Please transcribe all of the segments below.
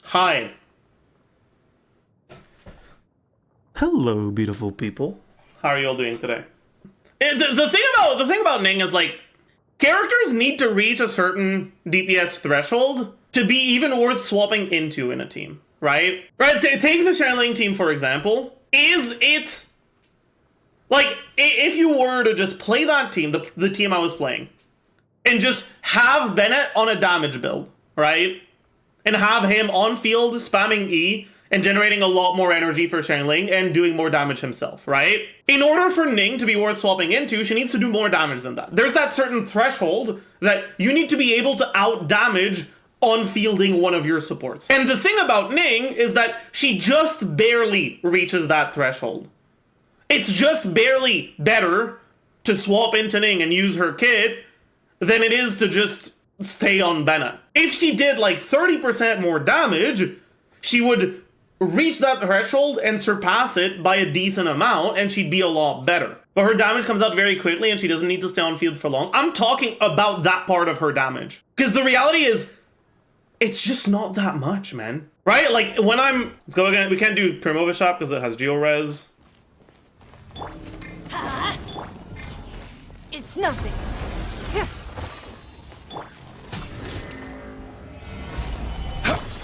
Hi. Hello, beautiful people. How are you all doing today? The thing about Ning is, like, characters need to reach a certain DPS threshold to be even worth swapping into in a team, right? Right, take the Xiangling team, for example. Is it... Like, if you were to just play that team, the team I was playing, and just have Bennett on a damage build, right? And have him on field spamming E and generating a lot more energy for Xiangling and doing more damage himself, right? In order for Ning to be worth swapping into, she needs to do more damage than that. There's that certain threshold that you need to be able to out-damage on fielding one of your supports. And the thing about Ning is that she just barely reaches that threshold. It's just barely better to swap into Ning and use her kit than it is to just stay on Bennett. If she did like 30% more damage, she would reach that threshold and surpass it by a decent amount, and she'd be a lot better. But her damage comes out very quickly and she doesn't need to stay on field for long. I'm talking about that part of her damage. Because the reality is, it's just not that much, man. Right? Like, when I'm... Let's go again. We can't do Primova Shop because it has Geo-Res. It's nothing.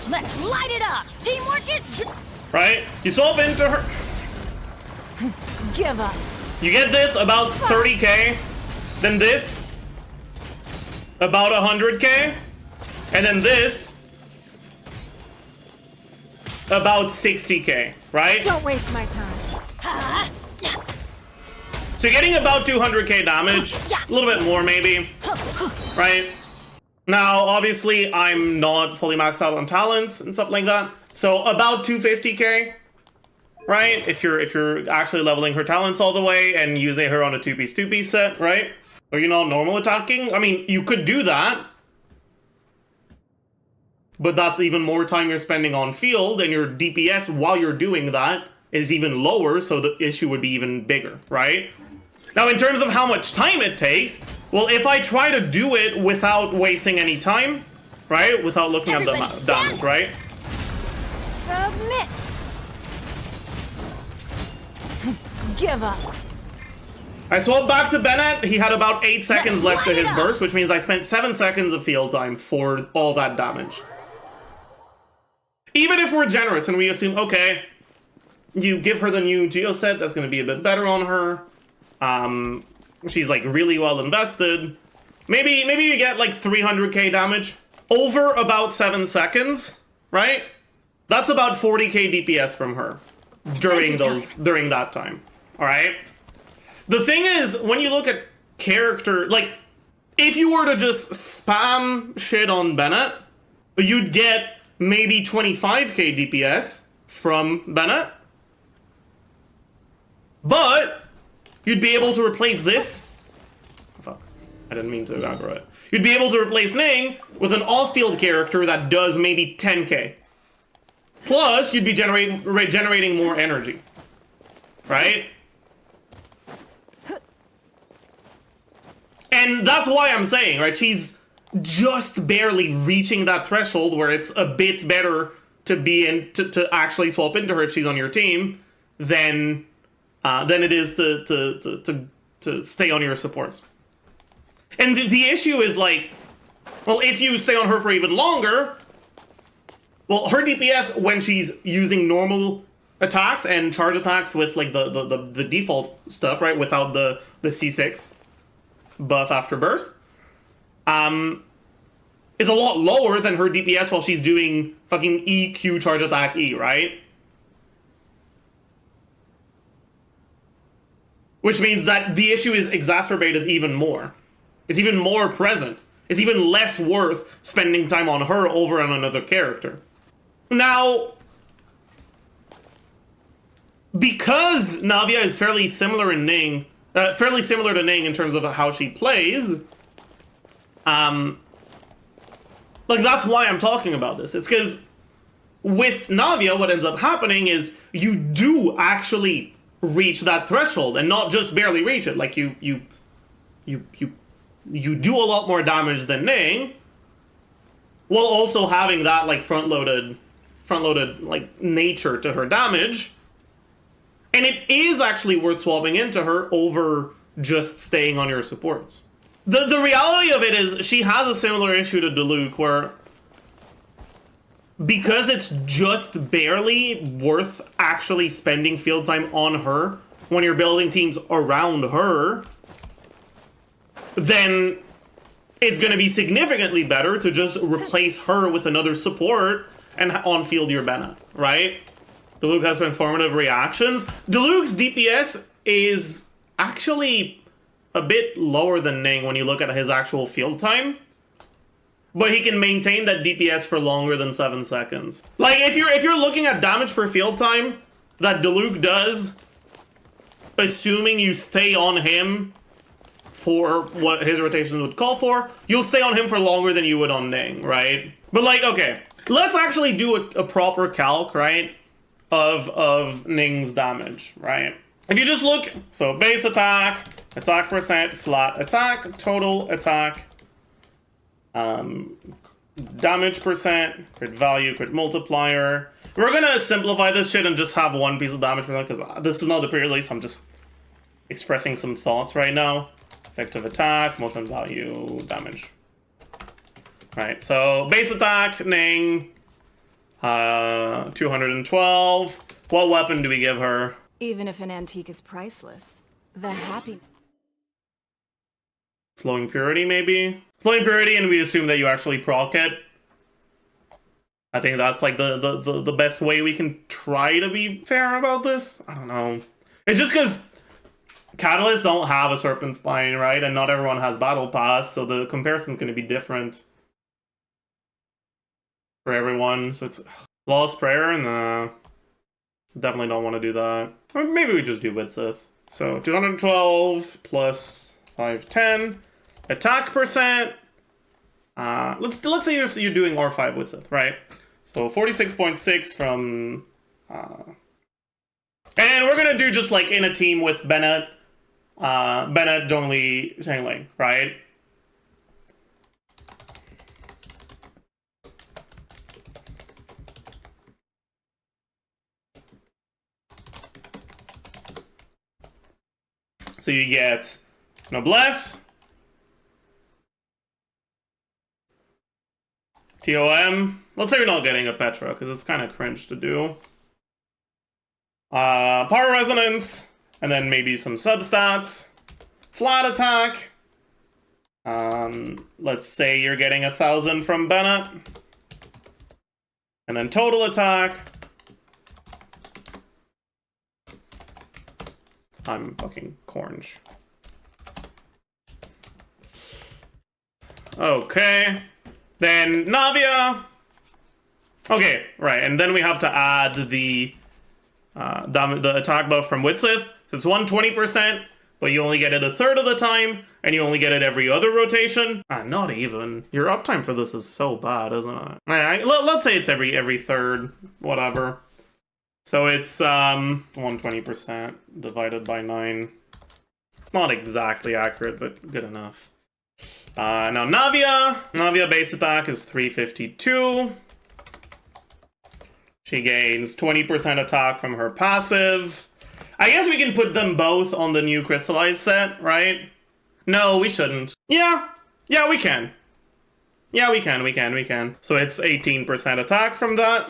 Let's light it up. Teamwork is... Right? You swap into her... Give up. You get this, about 30k. Then this, about 100k. And then this, about 60k, right? Don't waste my time. So you're getting about 200k damage, a little bit more maybe, right? Now, obviously, I'm not fully maxed out on talents and stuff like that, so about 250k, right? If you're actually leveling her talents all the way and using her on a two-piece set, right? Are you not normal attacking? I mean, you could do that, but that's even more time you're spending on field, and your DPS while you're doing that is even lower, so the issue would be even bigger, right? Now, in terms of how much time it takes, well, if I try to do it without wasting any time, right? Without looking at the damage, right? Submit. Give up. I swapped back to Bennett. He had about 8 seconds left to his burst, which means I spent 7 seconds of field time for all that damage. Even if we're generous and we assume, okay, you give her the new Geo set, that's going to be a bit better on her. She's like really well invested. Maybe you get like 300k damage over about 7 seconds, right? That's about 40k DPS from her during that time. All right. The thing is, when you look at character, like if you were to just spam shit on Bennett, you'd get maybe 25k DPS from Bennett, but you'd be able to replace this. Oh, fuck. I didn't mean to aggro it. You'd be able to replace Ning with an off-field character that does maybe 10k. Plus, you'd be generating more energy. Right? And that's why I'm saying, right? She's just barely reaching that threshold where it's a bit better to be in to actually swap into her if she's on your team than it is to stay on your supports. And the issue is, like, well, if you stay on her for even longer, well, her DPS when she's using normal attacks and charge attacks with like the default stuff, right, without the C6 buff after burst, is a lot lower than her DPS while she's doing fucking EQ charge attack E, right? Which means that the issue is exacerbated even more. It's even more present. It's even less worth spending time on her over on another character. Now, because Navia is fairly similar to Ning in terms of how she plays, like, that's why I'm talking about this. It's because with Navia, what ends up happening is you do actually reach that threshold, and not just barely reach it. Like, you do a lot more damage than Ning, while also having that, like, front-loaded front-loaded, like, nature to her damage. And it is actually worth swapping into her over just staying on your supports. The reality of it is she has a similar issue to Diluc, where because it's just barely worth actually spending field time on her when you're building teams around her, then it's going to be significantly better to just replace her with another support and on-field your Bennett, right? Diluc has transformative reactions. Diluc's DPS is actually a bit lower than Ning when you look at his actual field time, but he can maintain that DPS for longer than 7 seconds. Like, if you're looking at damage per field time that Diluc does, assuming you stay on him for what his rotation would call for, you'll stay on him for longer than you would on Ning, right? But like, okay, let's actually do a proper calc, right, of Ning's damage, right? If you just look, so base attack, attack percent, flat attack, total attack, damage percent, crit value, crit multiplier. We're gonna simplify this shit and just have one piece of damage percent, because this is not the pre-release, I'm just expressing some thoughts right now. Effective attack, motion value, damage. Right, so base attack, Ning, 212. What weapon do we give her? Even if an antique is priceless, the happy... Flowing Purity, maybe? Flowing Purity, and we assume that you actually proc it. I think that's like the best way we can try to be fair about this. I don't know. It's just because Catalysts don't have a Serpent Spine, right? And not everyone has Battle Pass, so the comparison's going to be different for everyone. So it's Lost Prayer, nah. Definitely don't want to do that. Or maybe we just do Widsith. So 212 plus 510. Attack percent. Let's say you're doing R5 Widsith, right? So 46.6 from... and we're gonna do just like in a team with Bennett, Zhongli, Shangling, right? So you get Noblesse, TOM. Let's say we're not getting a Petra, because it's kind of cringe to do. Power Resonance, and then maybe some substats. Flat attack. Let's say you're getting 1,000 from Bennett. And then total attack. I'm fucking cornge. Okay. Then Navia. Okay, right, and then we have to add the attack buff from Widsith. So it's 120%, but you only get it a third of the time, and you only get it every other rotation. Not even. Your uptime for this is so bad, isn't it? Let's say it's every third, whatever. So it's 120% divided by 9. It's not exactly accurate, but good enough. Now Navia base attack is 352. She gains 20% attack from her passive. I guess we can put them both on the new crystallized set, right? No, we shouldn't. Yeah, we can. Yeah, we can. So it's 18% attack from that.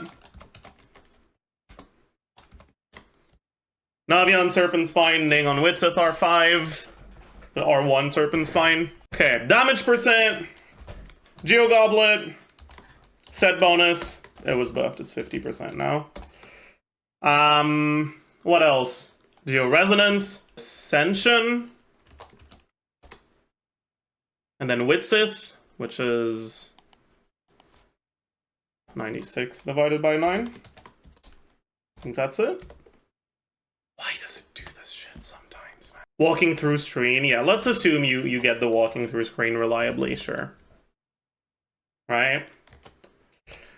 Navia on Serpent Spine, Ning on Widsith R5. R1 Serpent Spine. Okay, damage percent. Geo Goblet. Set bonus. It was buffed, it's 50% now. What else? Geo Resonance. Ascension. And then Widsith, which is 96 divided by 9. I think that's it. Why does it do this shit sometimes, man? Walking through screen, yeah, let's assume you get the walking through screen reliably, sure. Right?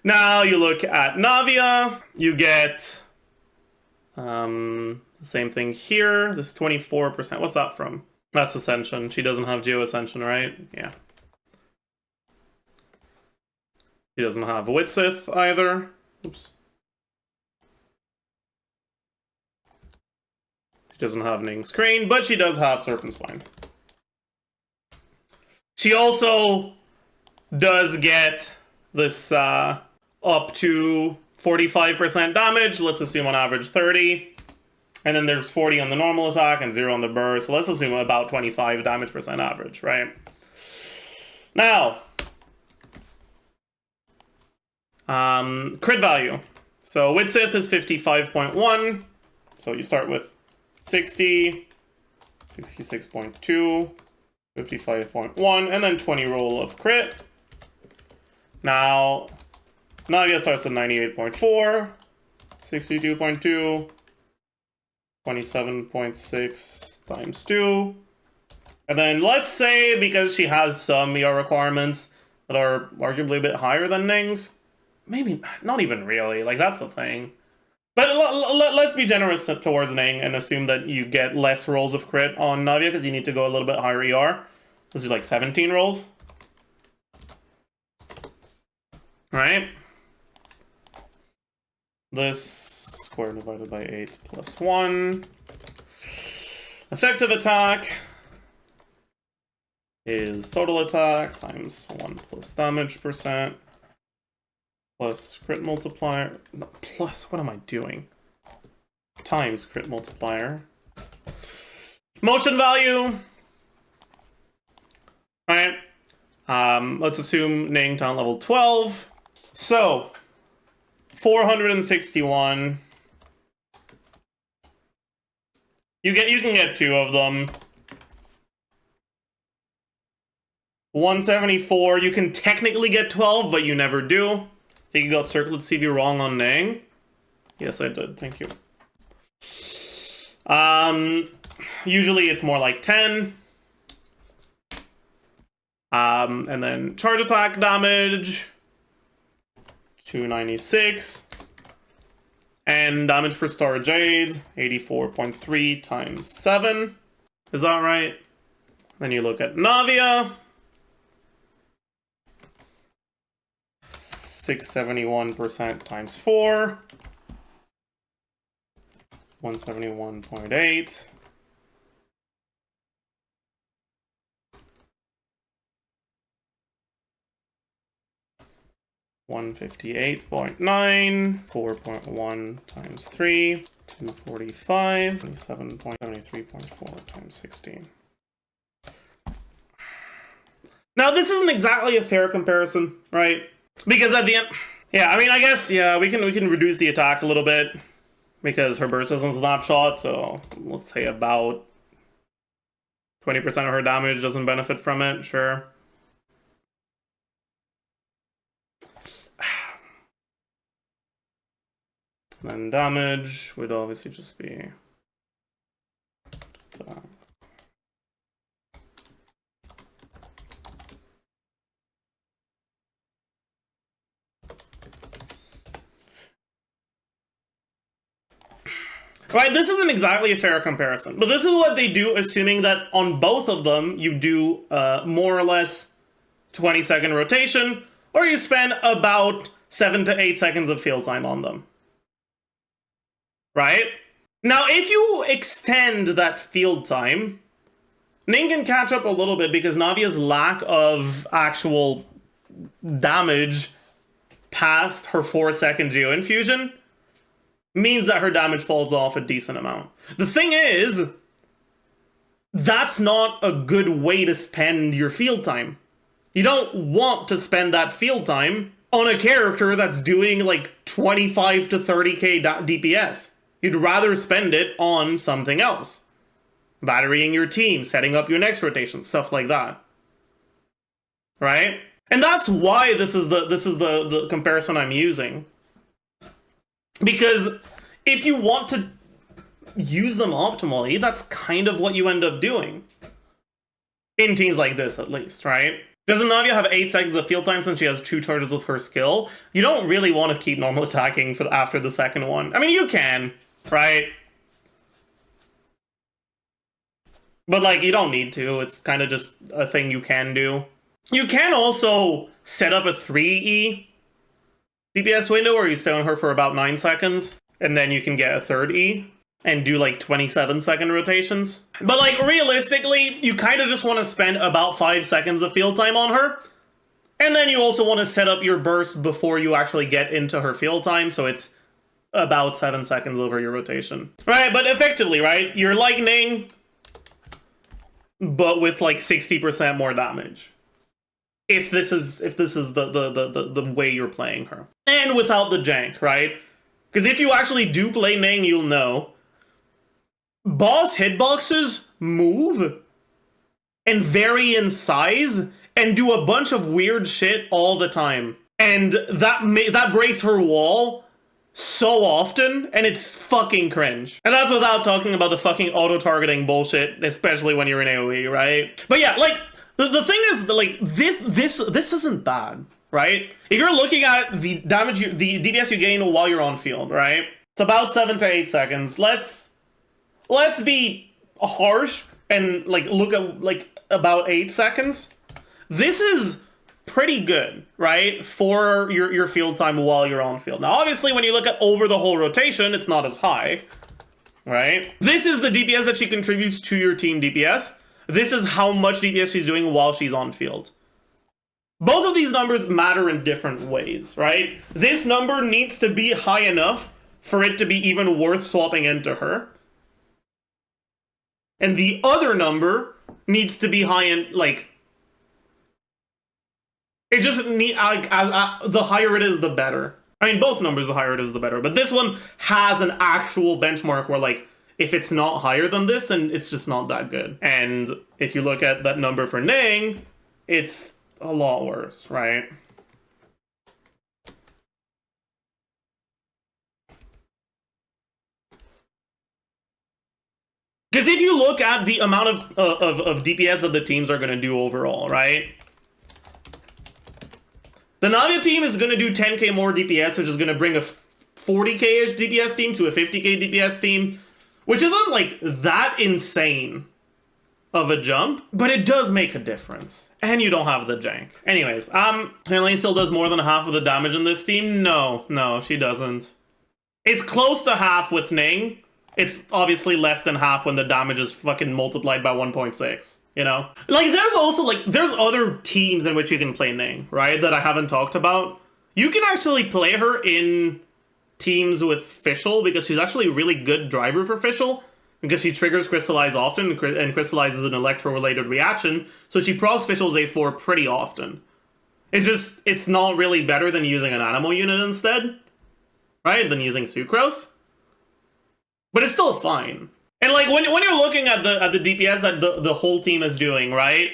Now you look at Navia, you get the same thing here, this 24%. What's that from? That's Ascension. She doesn't have Geo Ascension, right? Yeah. She doesn't have Widsith either. Oops. She doesn't have Ning's Crane, but she does have Serpent Spine. She also does get this up to 45% damage. Let's assume on average 30. And then there's 40 on the normal attack and 0 on the burst. So let's assume about 25 damage percent average, right? Now, crit value. So with Sith is 55.1. So you start with 60, 66.2, 55.1, and then 20 roll of crit. Now, Navia starts at 98.4, 62.2, 27.6 times 2. And then let's say, because she has some ER requirements that are arguably a bit higher than Ning's, maybe not even really, like that's the thing. But let's be generous towards Ning and assume that you get less rolls of crit on Navia because you need to go a little bit higher ER. Let's do like 17 rolls. Right? This square divided by 8 plus 1. Effective attack is total attack times 1 plus damage percent. Plus crit multiplier, no, plus, what am I doing? Times crit multiplier. Motion value. Alright. Let's assume Ning talent level 12. So, 461. You can get 2 of them. 174, you can technically get 12, but you never do. Think you got circled to see if you're wrong on Ning. Yes, I did. Thank you. Usually it's more like 10. And then charge attack damage, 296. And damage per star jade, 84.3 times 7. Is that right? Then you look at Navia. 671% times 4. 171.8. $158.9, 4.1 times 3, 245, 27.73.4 times 16. Now, this isn't exactly a fair comparison, right? Because at the end, yeah, I mean, I guess, yeah, we can reduce the attack a little bit because her burst isn't snapshot, so let's say about 20% of her damage doesn't benefit from it, sure. Then damage would obviously just be right, this isn't exactly a fair comparison, but this is what they do, assuming that on both of them you do more or less 20-second rotation, or you spend about 7 to 8 seconds of field time on them. Right? Now, if you extend that field time, Ning can catch up a little bit because Navia's lack of actual damage past her 4-second Geo Infusion means that her damage falls off a decent amount. The thing is, that's not a good way to spend your field time. You don't want to spend that field time on a character that's doing like 25 to 30k DPS. You'd rather spend it on something else. Batterying your team, setting up your next rotation, stuff like that. Right? And that's why this is the comparison I'm using. Because if you want to use them optimally, that's kind of what you end up doing. In teams like this, at least, right? Doesn't Navia have 8 seconds of field time since she has 2 charges with her skill? You don't really want to keep normal attacking for after the second one. I mean, you can, right? But, like, you don't need to. It's kind of just a thing you can do. You can also set up a 3E DPS window where you stay on her for about 9 seconds, and then you can get a third E. and do like 27-second rotations. But like realistically, you kind of just want to spend about 5 seconds of field time on her. And then you also want to set up your burst before you actually get into her field time, so it's about 7 seconds over your rotation. Right, but effectively, right, you're like Ning, but with like 60% more damage. If this is the way you're playing her. And without the jank, right? Because if you actually do play Ning, you'll know. Boss hitboxes move and vary in size and do a bunch of weird shit all the time. And that breaks her wall so often, and it's fucking cringe. And that's without talking about the fucking auto-targeting bullshit, especially when you're in AoE, right? But yeah, like, the thing is, like, this isn't bad, right? If you're looking at the damage, the DPS you gain while you're on field, right? It's about 7 to 8 seconds. Let's be harsh and, like, look at, like, about 8 seconds. This is pretty good, right? For your field time while you're on field. Now, obviously, when you look at over the whole rotation, it's not as high, right? This is the DPS that she contributes to your team DPS. This is how much DPS she's doing while she's on field. Both of these numbers matter in different ways, right? This number needs to be high enough for it to be even worth swapping into her. And the other number needs to be high in, like, it just need the higher it is, the better. I mean, both numbers, the higher it is, the better. But this one has an actual benchmark where, like, if it's not higher than this, then it's just not that good. And if you look at that number for Ning, it's a lot worse, right? Because if you look at the amount of DPS that the teams are going to do overall, right? The Navia team is going to do 10k more DPS, which is going to bring a 40k-ish DPS team to a 50k DPS team, which isn't, like, that insane of a jump, but it does make a difference. And you don't have the jank. Anyways, Helene still does more than half of the damage in this team? No, she doesn't. It's close to half with Ning. It's obviously less than half when the damage is fucking multiplied by 1.6. You know? Like, there's also, like, there's other teams in which you can play Ning, right? That I haven't talked about. You can actually play her in teams with Fischl, because she's actually a really good driver for Fischl, because she triggers Crystallize often, and Crystallize is an electro-related reaction, so she procs Fischl's A4 pretty often. It's just, it's not really better than using an Animo unit instead, right? Than using Sucrose. But it's still fine. And, like, when you're looking at the DPS that the whole team is doing, right?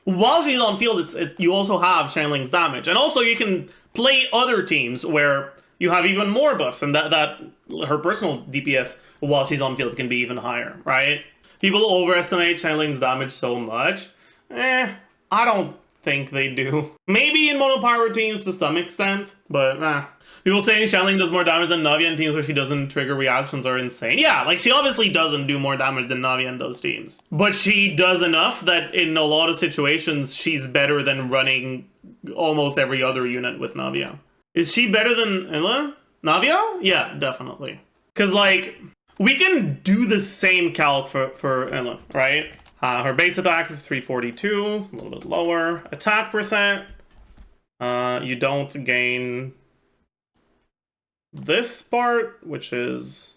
While she's on field, you also have Shanling's damage. And also you can play other teams where you have even more buffs, and that her personal DPS while she's on field can be even higher, right? People overestimate Shanling's damage so much. I don't think they do. Maybe in monopower teams to some extent, but people saying Shanling does more damage than Navia in teams where she doesn't trigger reactions are insane. Yeah, like, she obviously doesn't do more damage than Navia in those teams. But she does enough that in a lot of situations, she's better than running almost every other unit with Navia. Is she better than Eula? Navia? Yeah, definitely. Because, like, we can do the same calc for Eula, right? Her base attack is 342, a little bit lower. Attack percent, you don't gain this part, which is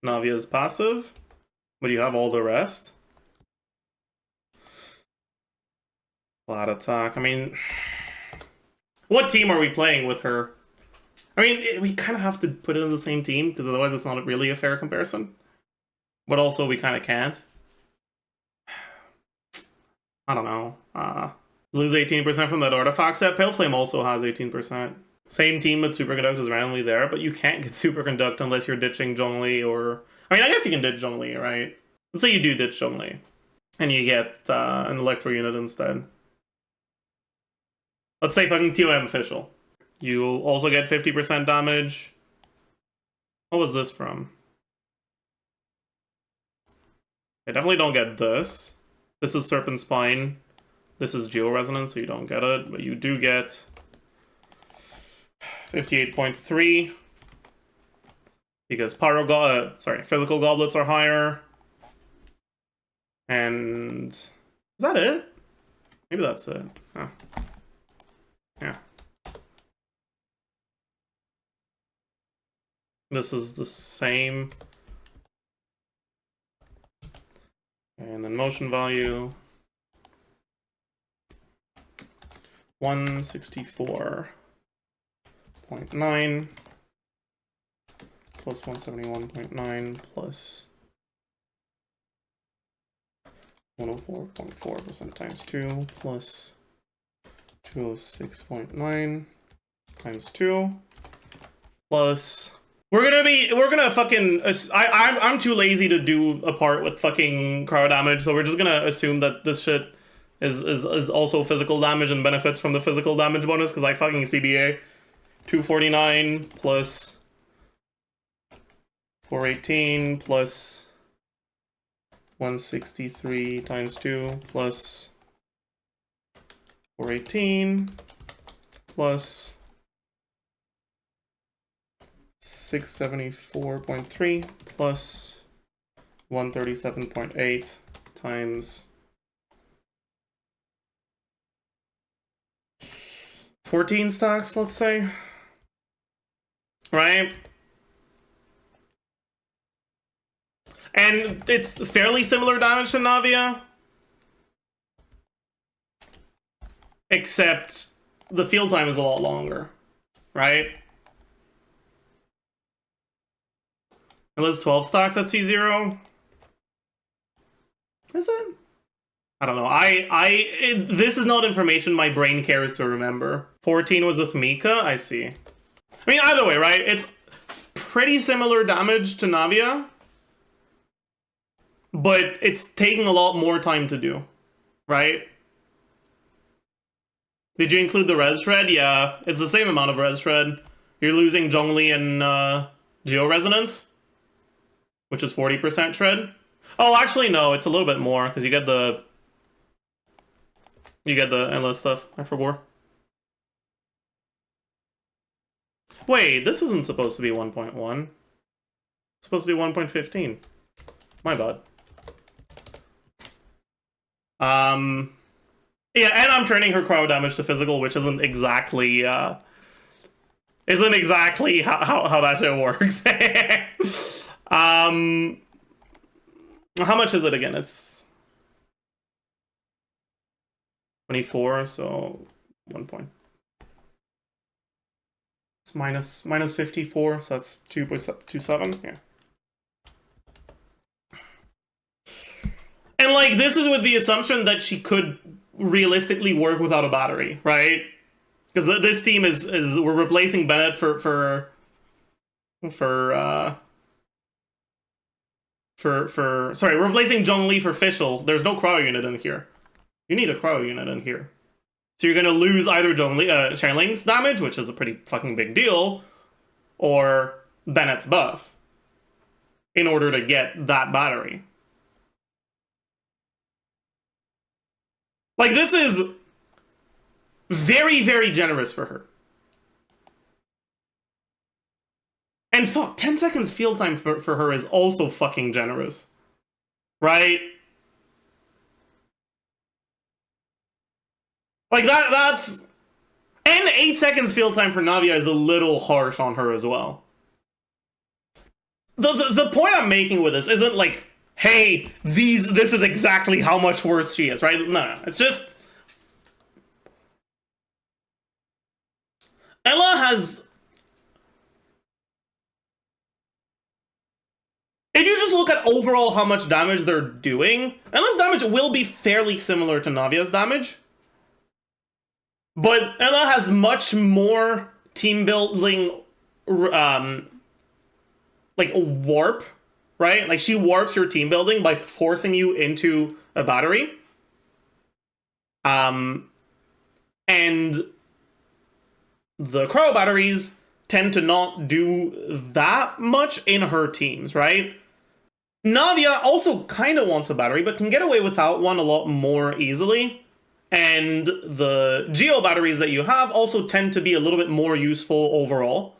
Navia's passive, but you have all the rest. Flat attack, I mean, what team are we playing with her? I mean, we kind of have to put it in the same team, because otherwise it's not really a fair comparison. But also, we kind of can't. I don't know. Lose 18% from that artifact set. Pale Flame also has 18%. Same team with Superconduct is randomly there, but you can't get Superconduct unless you're ditching Zhongli or... I mean, I guess you can ditch Zhongli, right? Let's say you do ditch Zhongli, and you get an Electro unit instead. Let's say fucking TOM official. You also get 50% damage. What was this from? I definitely don't get this. This is Serpent Spine. This is Geo-Resonance, so you don't get it. But you do get 58.3. because physical goblets are higher. And is that it? Maybe that's it. Oh. Yeah. This is the same. And then motion value 164.9 plus 171.9 plus 104.4% times 2 plus 206.9 times 2 plus I'm too lazy to do a part with fucking cryo damage, so we're just gonna assume that this shit is also physical damage and benefits from the physical damage bonus, because I fucking CBA. 249 plus 418 plus 163 times 2 plus 418 plus 674.3 plus 137.8 times 14 stacks, let's say. Right? And it's fairly similar damage to Navia. Except the field time is a lot longer. Right? Unless 12 stacks at C0. Is it? I don't know. This is not information my brain cares to remember. 14 was with Mika? I see. I mean, either way, right? It's pretty similar damage to Navia. But it's taking a lot more time to do. Right? Did you include the res shred? Yeah, it's the same amount of res shred. You're losing Zhongli and Geo Resonance, which is 40% shred. Oh, actually, no, it's a little bit more, because you get the endless stuff. I forgot. Wait, this isn't supposed to be 1.1. It's supposed to be 1.15. My bad. Yeah, and I'm turning her cryo damage to physical, which isn't exactly how that shit works. How much is it again? It's 24, so 1 point. It's minus 54, so that's 2.27. Yeah. And like, this is with the assumption that she could realistically work without a battery, right? Because this team is we're replacing Bennett for sorry, we're replacing Zhongli for Fischl. There's no cryo unit in here. You need a cryo unit in here. So you're gonna lose either Changling's damage, which is a pretty fucking big deal, or Bennett's buff in order to get that battery. Like, this is very, very generous for her. And fuck, 10 seconds field time for her is also fucking generous. Right? Like, that's... And 8 seconds field time for Navia is a little harsh on her as well. The point I'm making with this isn't like, hey, this is exactly how much worse she is, right? No, it's just... Eula has... If you just look at overall how much damage they're doing, Eula's damage will be fairly similar to Navia's damage. But Eula has much more team building, like, warp, right? Like, she warps your team building by forcing you into a battery. And the cryo batteries tend to not do that much in her teams, right? Navia also kind of wants a battery, but can get away without one a lot more easily. And the Geo batteries that you have also tend to be a little bit more useful overall.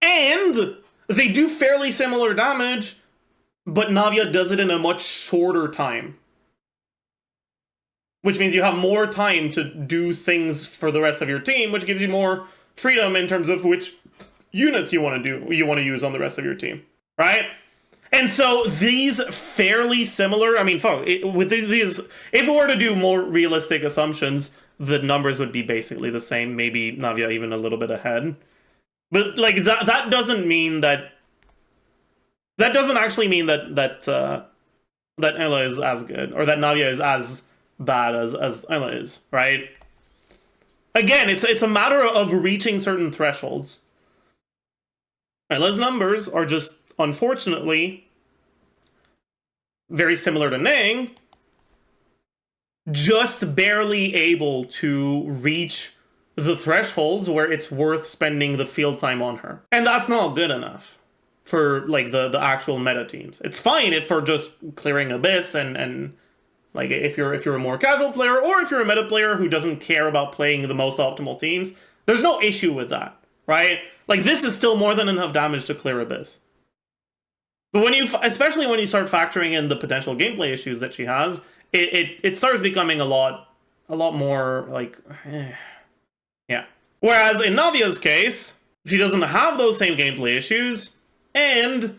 And they do fairly similar damage, but Navia does it in a much shorter time. Which means you have more time to do things for the rest of your team, which gives you more freedom in terms of which units you want to use on the rest of your team, right? And so these fairly similar, I mean, with these, if we were to do more realistic assumptions, the numbers would be basically the same, maybe Navia even a little bit ahead. But like that doesn't mean that doesn't actually mean that Eula is as good, or that Navia is as bad as Eula is, right? Again, it's a matter of reaching certain thresholds. Eula's numbers are just, unfortunately, very similar to Ning, just barely able to reach the thresholds where it's worth spending the field time on her. And that's not good enough for like the actual meta teams. It's fine if for just clearing Abyss and like if you're a more casual player, or if you're a meta player who doesn't care about playing the most optimal teams, there's no issue with that, right? Like this is still more than enough damage to clear Abyss. But especially when you start factoring in the potential gameplay issues that she has, it starts becoming a lot more like, yeah. Whereas in Navia's case, she doesn't have those same gameplay issues, and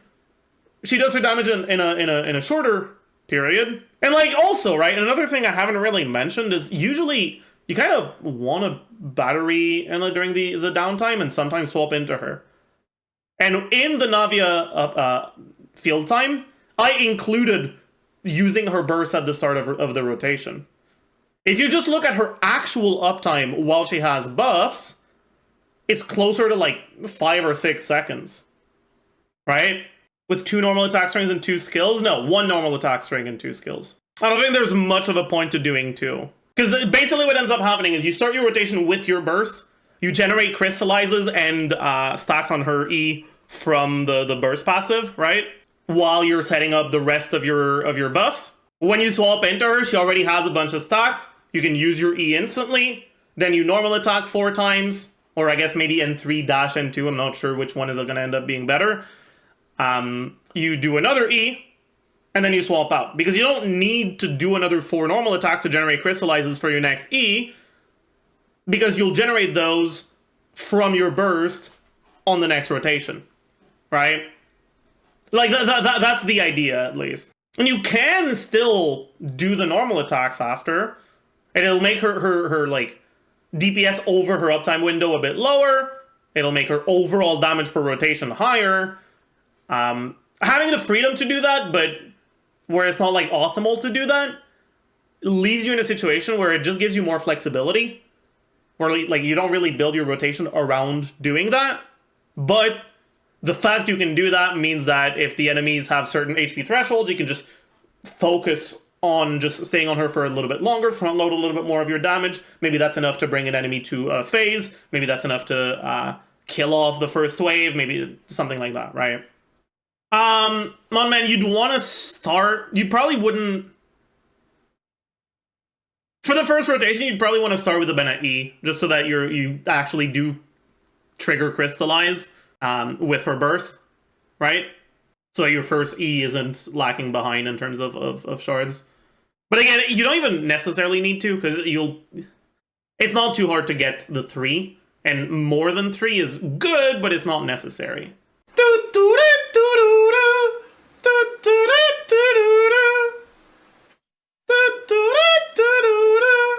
she does her damage in a shorter period. And like also, right, another thing I haven't really mentioned is usually you kind of want a battery during the downtime and sometimes swap into her. And in the Navia field time, I included using her burst at the start of the rotation. If you just look at her actual uptime while she has buffs, it's closer to like 5 or 6 seconds. Right? With 2 normal attack strings and 2 skills? No, 1 normal attack string and 2 skills. I don't think there's much of a point to doing 2. Because basically what ends up happening is you start your rotation with your burst, you generate crystallizes and stacks on her E from the burst passive, right? While you're setting up the rest of your buffs. When you swap into her, she already has a bunch of stacks. You can use your E instantly. Then you normal attack 4 times. Or I guess maybe N3 dash N2. I'm not sure which one is going to end up being better. You do another E, and then you swap out. Because you don't need to do another 4 normal attacks to generate crystallizes for your next E, because you'll generate those from your burst on the next rotation. Right? Like, that's the idea, at least. And you can still do the normal attacks after, and it'll make her like, DPS over her uptime window a bit lower. It'll make her overall damage per rotation higher. Having the freedom to do that, but where it's not like optimal to do that, leaves you in a situation where it just gives you more flexibility, where like you don't really build your rotation around doing that. But the fact you can do that means that if the enemies have certain HP thresholds, you can just focus on just staying on her for a little bit longer, front load a little bit more of your damage. Maybe that's enough to bring an enemy to a phase. Maybe that's enough to kill off the first wave. Maybe something like that, right? Man, you'd want to start... You probably wouldn't... For the first rotation, you'd probably want to start with the Bennett E, just so that you actually do trigger Crystallize with her burst, right? So that your first E isn't lacking behind in terms of shards. But again, you don't even necessarily need to, because it's not too hard to get the 3. And more than 3 is good, but it's not necessary.